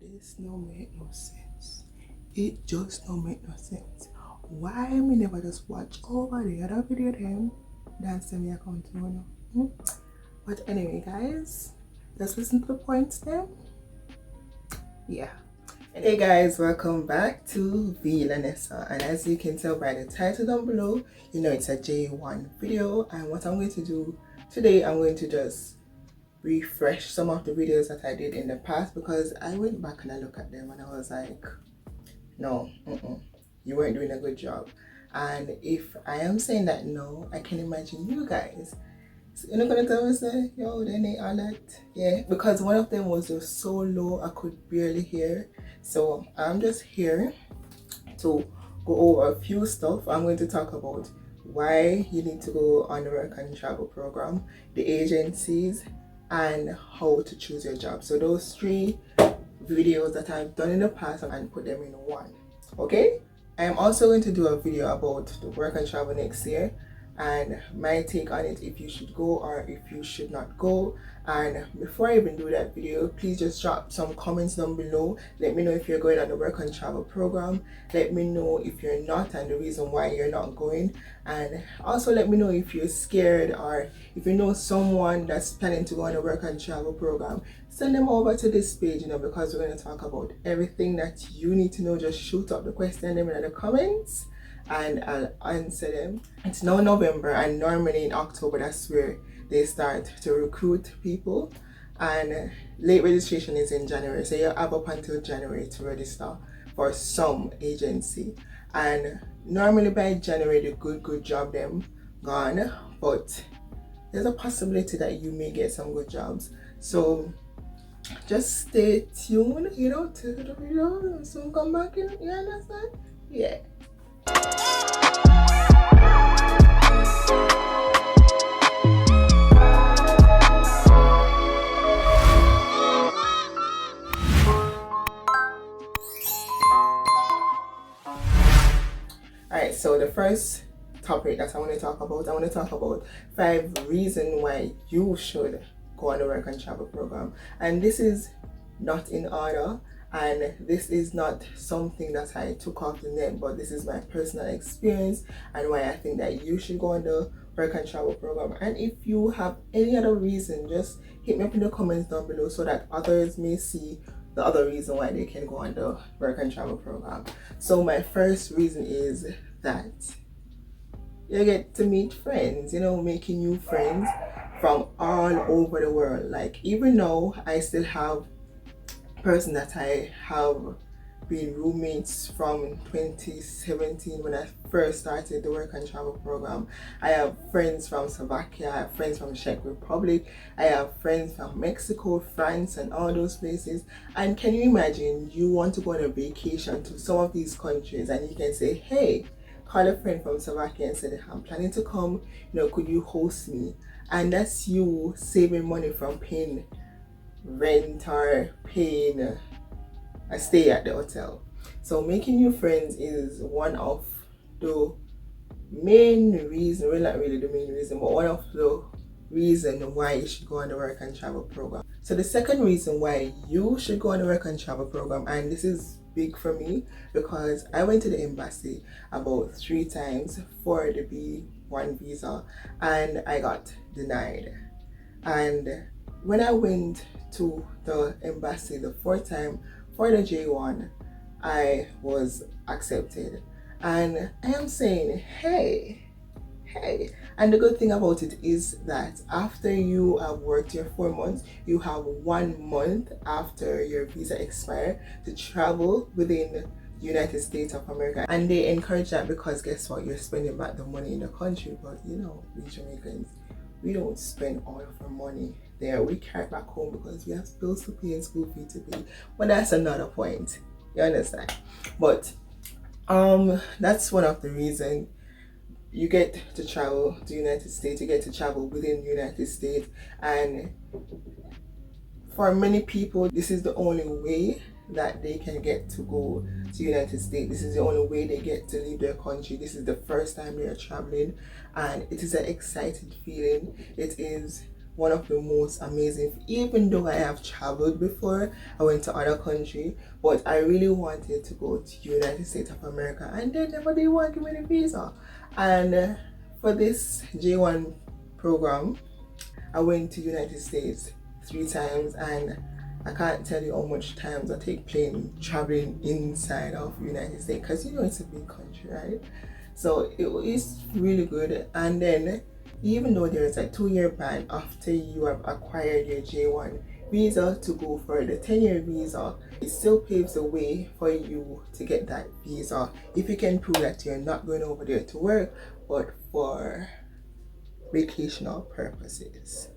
This no make no sense. It just no make no sense. Why me never just watch over the other video them than send me account to no? But anyway, guys, let's listen to the points then. Yeah. Hey guys, welcome back to V-La-Nessa, and as you can tell by the title down below, you know it's a J1 video. And what I'm going to do today, I'm going to just refresh some of the videos that I did in the past, because I went back and I looked at them and I was like, no, you weren't doing a good job. And if I am saying that no, I can imagine you guys. So you're not gonna tell me say, yo, they ain't all that. Yeah, because one of them was just so low I could barely hear. So I'm just here to go over a few stuff. I'm going to talk about why you need to go on the work and travel program, the agencies, and how to choose your job. So those three videos that I've done in the past, and put them in one. Okay, I am also going to do a video about the work and travel next year and my take on it, if you should go or if you should not go. And before I even do that video, please just drop some comments down below. Let me know if you're going on the work and travel program. Let me know if you're not and the reason why you're not going. And also let me know if you're scared, or if you know someone that's planning to go on the work and travel program. Send them over to this page, you know, because we're going to talk about everything that you need to know. Just shoot up the question them in the comments and I'll answer them. It's now November, and normally in October that's where they start to recruit people, and late registration is in January, so you have up until January to register for some agency. And normally by January the good job them gone, but there's a possibility that you may get some good jobs. So just stay tuned, you know, to the video and soon come back in. You understand? Yeah. Alright, so the first topic that I want to talk about 5 reasons why you should go on the work and travel program. And this is not in order, and this is not something that I took off the net, but this is my personal experience and why I think that you should go on the work and travel program. And if you have any other reason, just hit me up in the comments down below so that others may see the other reason why they can go on the work and travel program. So my first reason is that you get to meet friends, you know, making new friends from all over the world. Like, even though I still have person that I have been roommates from 2017 when I first started the work and travel program. I have friends from Slovakia, I have friends from Czech Republic, I have friends from Mexico, France, and all those places. And can you imagine, you want to go on a vacation to some of these countries and you can say, hey, call a friend from Slovakia and say, I'm planning to come, you know, could you host me? And that's you saving money from paying rent or paying a stay at the hotel. So making new friends is one of the main reason, well, not really the main reason, but one of the reason why you should go on the work and travel program. So the second reason why you should go on the work and travel program, and this is big for me because I went to the embassy about 3 times for the B1 visa and I got denied. And when I went to the embassy the 4th time for the J1, I was accepted. And I am saying, hey. And the good thing about it is that after you have worked your 4 months, you have 1 month after your visa expires to travel within the United States of America. And they encourage that because guess what? You're spending back the money in the country. But you know, we Jamaicans, we don't spend all of our money there. We carry back home because we have bills to pay and school fee to pay. But that's another point. You understand? But that's one of the reasons you get to travel to the United States. You get to travel within the United States, and for many people, this is the only way that they can get to go to the United States. This is the only way they get to leave their country. This is the first time they are traveling, and it is an exciting feeling. It is one of the most amazing. Even though I have traveled before, I went to other country, but I really wanted to go to United States of America, and they never did want to give me the visa. And for this J1 program, I went to United States 3 times, and I can't tell you how much times I take plane traveling inside of United States, because you know it's a big country, right? So it is really good. And then even though there is a 2-year ban after you have acquired your J1 visa to go for the 10-year visa, it still paves the way for you to get that visa if you can prove that you're not going over there to work but for vacational purposes.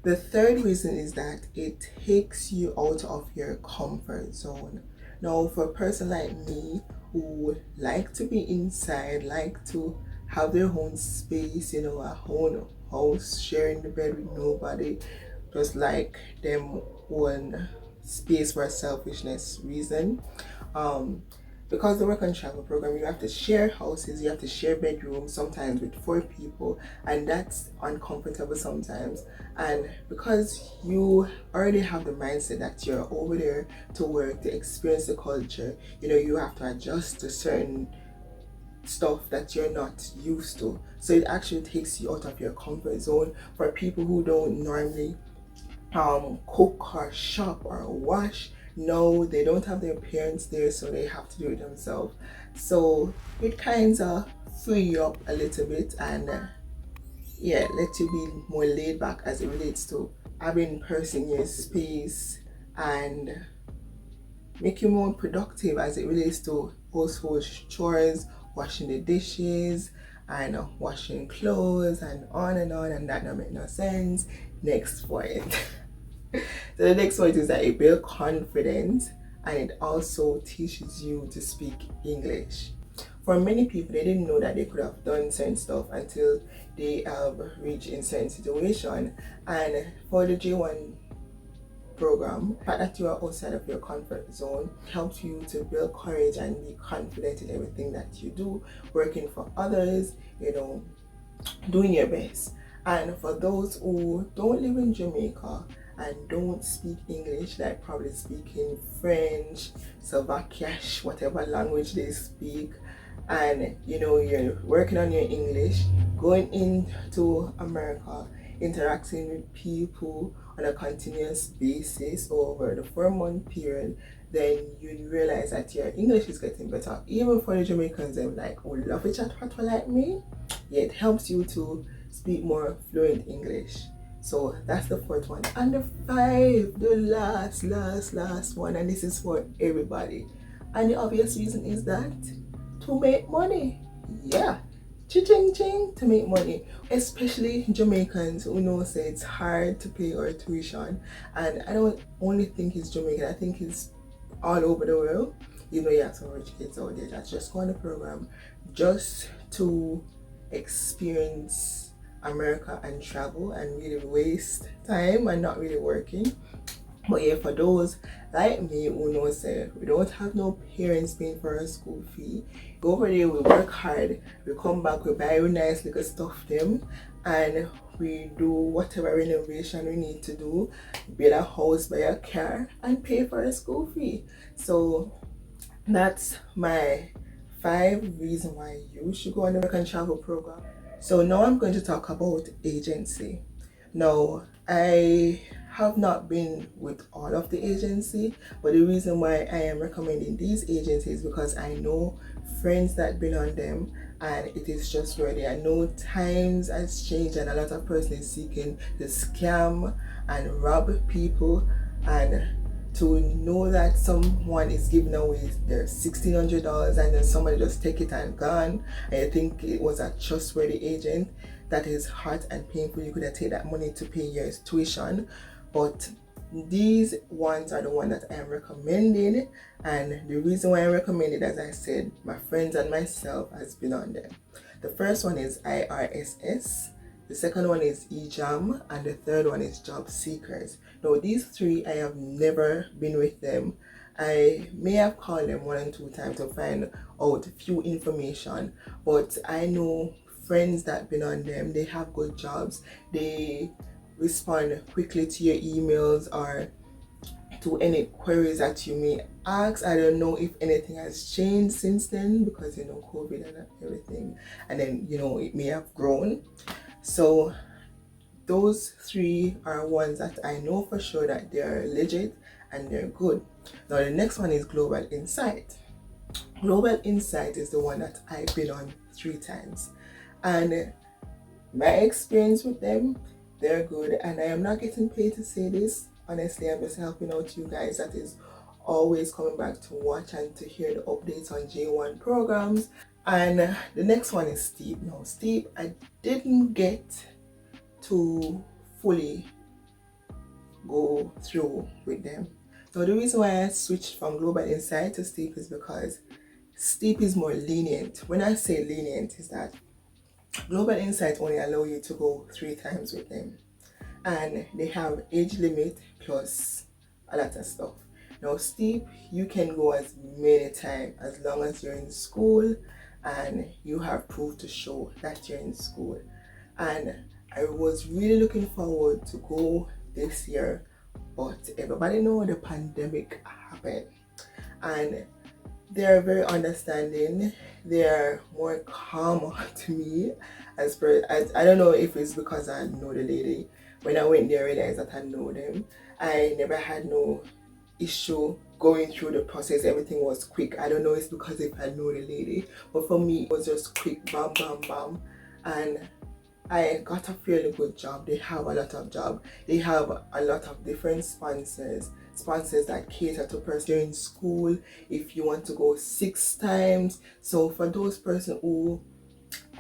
The third reason is that it takes you out of your comfort zone. Now, for a person like me who like to be inside, like to have their own space, you know, a own house, sharing the bed with nobody, just like them own space for a selfishness reason. Because the work and travel program, you have to share houses, you have to share bedrooms, sometimes with 4 people, and that's uncomfortable sometimes. And because you already have the mindset that you're over there to work, to experience the culture, you know, you have to adjust to certain stuff that you're not used to. So it actually takes you out of your comfort zone. For people who don't normally cook or shop or wash, no, they don't have their parents there, so they have to do it themselves. So it kind of free you up a little bit, and yeah, let you be more laid back as it relates to having person in your space, and make you more productive as it relates to household chores, washing the dishes, and washing clothes, and on, and that don't make no sense. Next point. So the next point is that it builds confidence, and it also teaches you to speak English. For many people, they didn't know that they could have done certain stuff until they have reached in certain situation. And for the J1 program, the fact that you are outside of your comfort zone helps you to build courage and be confident in everything that you do, working for others, you know, doing your best. And for those who don't live in Jamaica and don't speak English, like probably speaking French, Slovakian, whatever language they speak, and you know, you're working on your English, going into America, interacting with people on a continuous basis over the 4-month period, then you realize that your English is getting better. Even for the Jamaicans, they're like, oh, love it chat like me. Yeah, it helps you to speak more fluent English. So that's the 4th one. And the 5, the last one, and this is for everybody. And the obvious reason is that to make money. Yeah, ching to make money. Especially Jamaicans who know say it's hard to pay our tuition. And I don't only think it's Jamaican, I think it's all over the world. You know, you have some rich kids out there that just go on the program just to experience America and travel and really waste time and not really working. But yeah, for those like me who know say we don't have no parents paying for our school fee, go over there, we work hard, we come back, we buy a nice little stuff them, and we do whatever renovation we need to do, build a house, buy a car, and pay for a school fee. So that's my 5 reasons why you should go on the work and travel program. So now I'm going to talk about agency. Now, I have not been with all of the agency, but the reason why I am recommending these agencies because I know friends that been on them and it is trustworthy. I know times has changed and a lot of persons is seeking to scam and rob people, and to know that someone is giving away their $1,600 and then somebody just take it and gone, and I think it was a trustworthy agent, that is hard and painful. You could have taken that money to pay your tuition, but these ones are the ones that I am recommending. And the reason why I recommend it, as I said, my friends and myself has been on them. The first one is IRSS, the second one is eJAM, and the third one is Job Seekers. Now these 3 I have never been with them. I may have called them 1 and 2 times to find out few information, but I know friends that been on them, they have good jobs, they respond quickly to your emails or to any queries that you may ask. I don't know if anything has changed since then, because COVID and everything, and then it may have grown. So those three are ones that I know for sure that they're legit and they're good. Now the next one is Global Insight. Global Insight is the one that I've been on 3 times, and my experience with them, they're good, and I am not getting paid to say this. Honestly, I'm just helping out you guys that is always coming back to watch and to hear the updates on J1 programs. And the next one is Steep. Now Steep, I didn't get to fully go through with them. So the reason why I switched from Global Insight to Steep is because Steep is more lenient. When I say lenient, is that Global Insight only allow you to go 3 times with them, and they have age limit plus a lot of stuff. Now Steep, you can go as many times as long as you're in school and you have proof to show that you're in school. And I was really looking forward to go this year, but everybody know the pandemic happened, and they're very understanding. They're more calm to me, as I don't know if it's because I know the lady. When I went there, I realized that I know them. I never had no issue going through the process. Everything was quick. I don't know, it's because if I know the lady, but for me it was just quick, bam bam bam, and I got a fairly good job. They have a lot of job. They have a lot of different sponsors that cater to persons in school. If you want to go 6 times, so for those persons who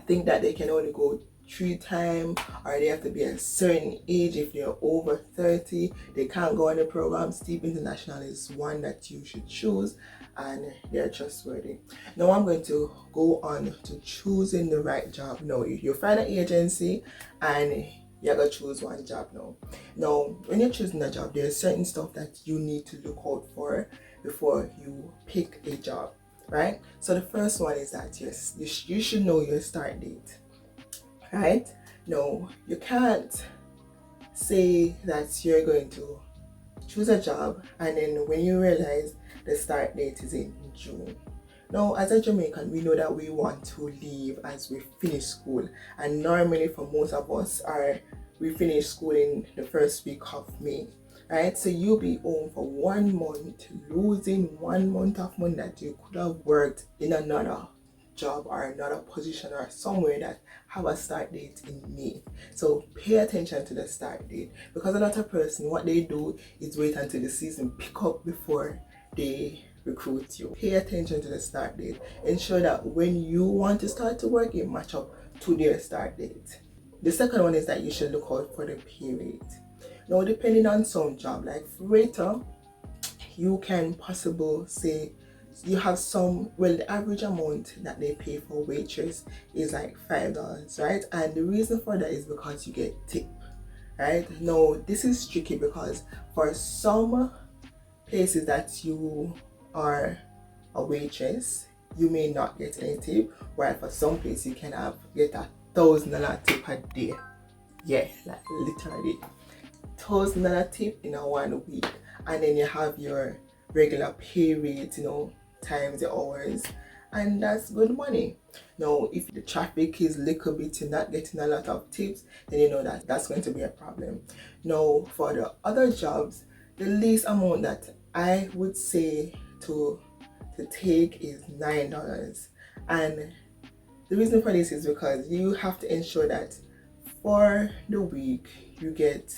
think that they can only go 3 times, or they have to be a certain age, if they're over 30 they can't go on the program, Steep International is one that you should choose, and they're trustworthy. Now I'm going to go on to choosing the right job. Now you find an agency and you're gonna choose one job. Now when you're choosing a job, there's certain stuff that you need to look out for before you pick a job, right? So the first one is that yes, you should know your start date, right? No, you can't say that you're going to choose a job and then when you realize the start date is in June. Now, as a Jamaican, we know that we want to leave as we finish school, and normally for most of us we finish school in the first week of May, right? So you'll be home for 1 month, losing 1 month of money that you could have worked in another job or another position or somewhere that have a start date in May. So pay attention to the start date, because a lot of person, what they do is wait until the season pick up before they recruit you. Pay attention to the start date. Ensure that when you want to start to work, it match up to their start date. The second one is that you should look out for the pay rate. Now, depending on some job, like waiter, you can possibly say you have some, well, the average amount that they pay for waitress is like $5, right? And the reason for that is because you get tip, right? Now this is tricky because for some places that you are a waitress, you may not get any tip, while for some places you can get $1,000 tip a day. Yeah, like literally $1,000 tip in a 1 week, and then you have your regular pay rate, times the hours, and that's good money. Now, if the traffic is little bit, you're not getting a lot of tips, then you know that that's going to be a problem. Now, for the other jobs, the least amount that I would say to take is $9, and the reason for this is because you have to ensure that for the week you get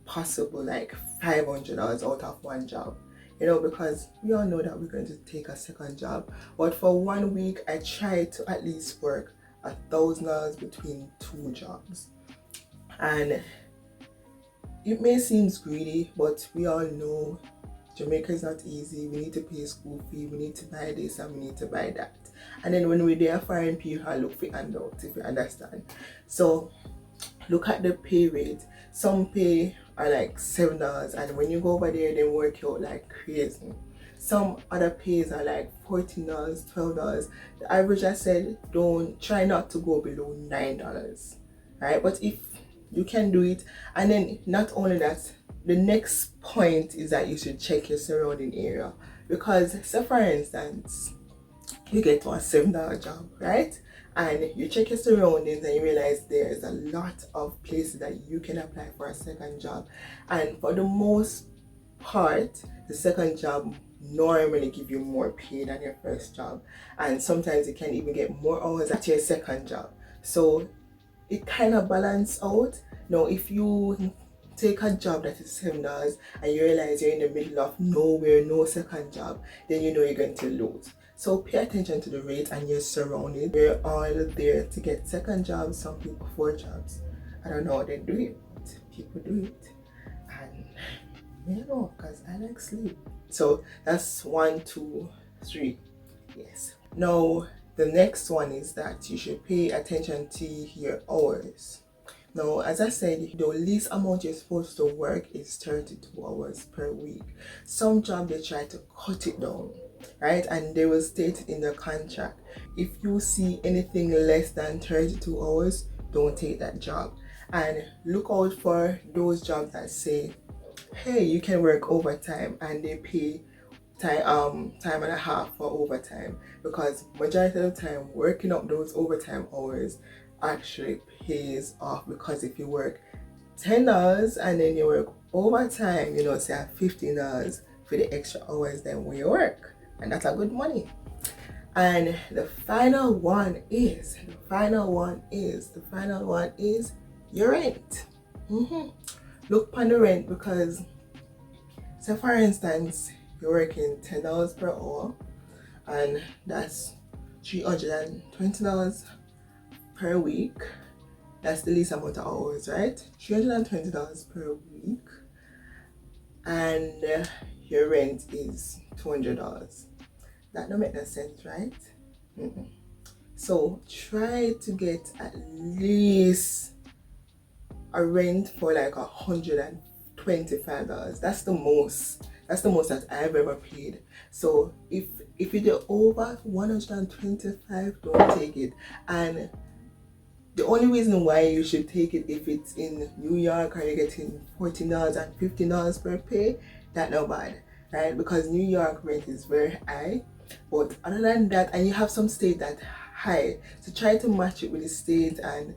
possible like $500 out of one job, because we all know that we're going to take a second job. But for 1 week, I try to at least work $1,000 between 2 jobs. And it may seem greedy, but we all know Jamaica is not easy. We need to pay school fee, we need to buy this and we need to buy that. And then when we're there, foreign people look for handouts, if you understand. So look at the pay rate. Some pay are like $7, and when you go over there, they work out like crazy. Some other pays are like $14, $12. The average, I said, don't try not to go below $9, right? But if you can do it. And then not only that, the next point is that you should check your surrounding area, because say for instance you get to a $7 job, right? And you check your surroundings and you realize there's a lot of places that you can apply for a second job, and for the most part the second job normally give you more pay than your first job, and sometimes you can even get more hours at your second job. So it kind of balance out. Now if you take a job that is $7 and you realize you're in the middle of nowhere, no second job, then you know you're going to lose. So pay attention to the rate and your surroundings. We're all there to get second jobs, some people 4 jobs. I don't know how they do it, but people do it. And you know, because I like sleep. So that's 1, 2, 3. Yes. Now the next one is that you should pay attention to your hours. Now, as I said, the least amount you're supposed to work is 32 hours per week. Some jobs they try to cut it down, right? And they will state in the contract, if you see anything less than 32 hours, don't take that job. And look out for those jobs that say, hey, you can work overtime, and they pay time and a half for overtime, because majority of the time working up those overtime hours actually pays off. Because if you work $10 and then you work overtime, you know, say $15 for the extra hours then when you work, and that's a good money. And the final one is your rent. Look upon the rent, because say for instance you're working $10 per hour, and that's $320 per week. That's the least amount of hours, right? $320 per week, and your rent is $200. That don't make no sense, right? So try to get at least a rent for like $125. That's the most that I've ever paid. So if you do over 125, don't take it. And the only reason why you should take it if it's in New York or you're getting $14 and $15 per pay, that's not bad, right? Because New York rent is very high. But other than that, and you have some state that high, so try to match it with the state and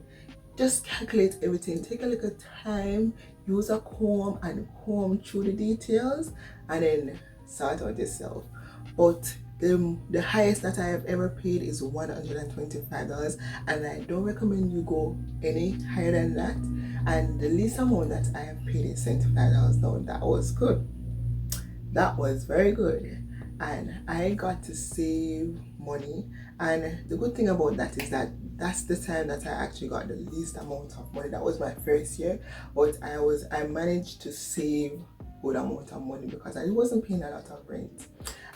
just calculate everything. Take a little time, use a comb and comb through the details, and then sort out yourself. But the highest that I have ever paid is $125, and I don't recommend you go any higher than that. And the least amount that I have paid is $75. Now that was good. That was very good. And I got to save money, and the good thing about that is that that's the time that I actually got the least amount of money. That was my first year, but I managed to save good amount of money because I wasn't paying a lot of rent.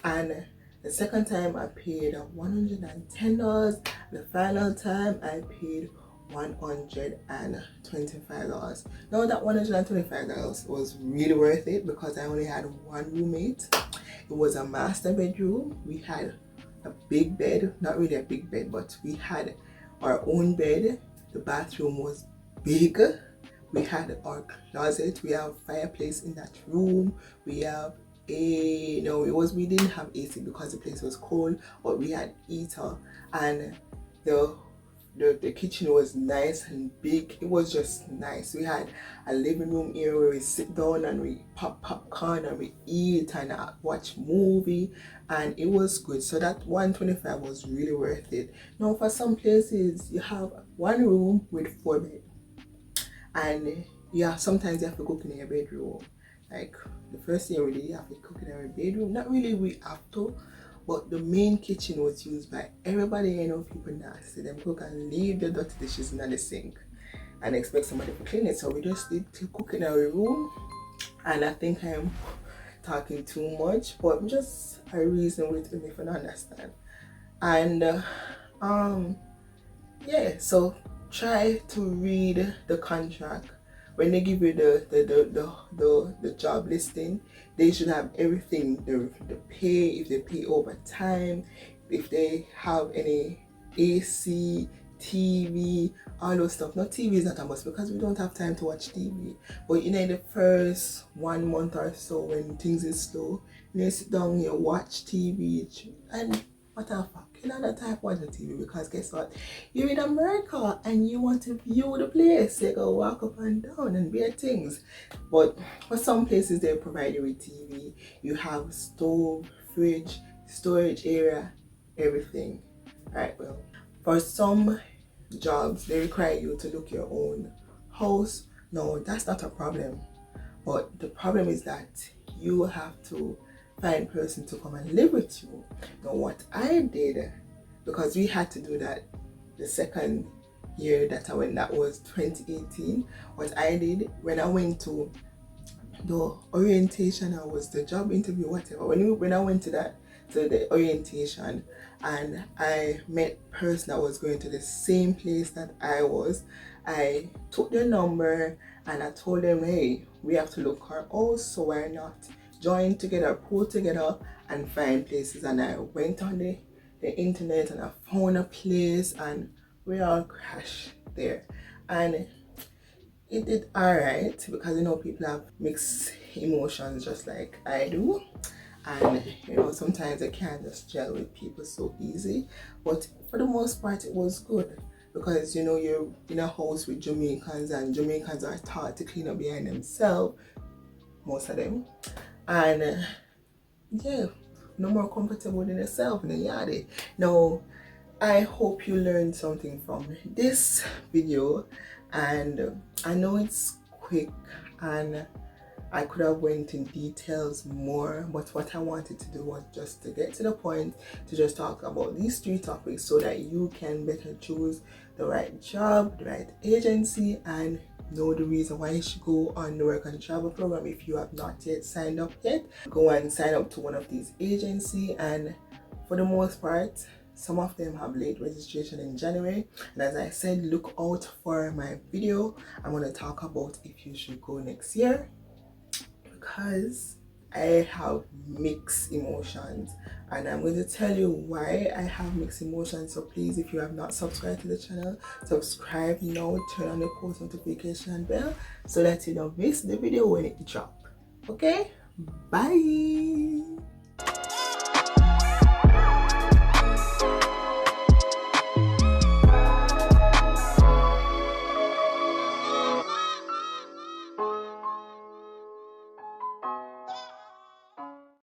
And the second time I paid $110. The final time I paid $125. Now that $125 was really worth it because I only had one roommate. It was a master bedroom. We had a big bed, not really a big bed, but we had our own bed. The bathroom was big. We had our closet. We have fireplace in that room. We have we didn't have AC because the place was cold, but we had heater, and the kitchen was nice and big. It was just nice. We had a living room area where we sit down and we pop popcorn and we eat and watch movie, and it was good. So that $125 was really worth it. Now for some places you have one room with 4 beds, and sometimes you have to cook in your bedroom. Like the first year we did, you have to cook in our bedroom. Not really we have to, but the main kitchen was used by everybody. You know, people nasty. Them cook and leave the dirty dishes in the sink and expect somebody to clean it. So we just did to cook in our room. And I think I'm talking too much, but just a reason with me if you don't understand. And yeah, so try to read the contract. When they give you the job listing, they should have everything, the pay, if they pay overtime, if they have any AC, TV, all those stuff. No, TV is not a must because we don't have time to watch TV. But you know, the first 1 month or so when things is slow, you sit down, you watch TV, and what the fuck? You know that type watch the TV because guess what? You're in America and you want to view the place. You go walk up and down and bear things. But for some places they provide you with TV. You have stove, fridge, storage area, everything. Right, well, for some jobs they require you to look your own house. No, that's not a problem. But the problem is that you have to find a person to come and live with you. Now what I did, because we had to do that the second year that I went, that was 2018. What I did when I went to the orientation, I was the job interview, whatever. When I went to the orientation, and I met a person that was going to the same place that I was, I took their number and I told them, hey, we have to look our house, so why not join together, pull together and find places. And I went on the internet and I found a place and we all crashed there. And it did alright because you know people have mixed emotions just like I do. And you know, sometimes I can't just gel with people so easy, but for the most part it was good because you know you're in a house with Jamaicans and Jamaicans are taught to clean up behind themselves, most of them, and yeah, no more comfortable in yourself in the yard. Now I hope you learned something from this video, and I know it's quick and I could have went in details more, but what I wanted to do was just to get to the point, to just talk about these 3 topics so that you can better choose the right job, the right agency, and know the reason why you should go on the work and travel program. If you have not yet signed up yet, go and sign up to one of these agencies, and for the most part some of them have late registration in January. And as I said, look out for my video. I'm going to talk about if you should go next year, because I have mixed emotions and I'm going to tell you why I have mixed emotions. So please, if you have not subscribed to the channel, subscribe now, turn on the post notification bell so that you don't miss the video when it drops. Okay, bye.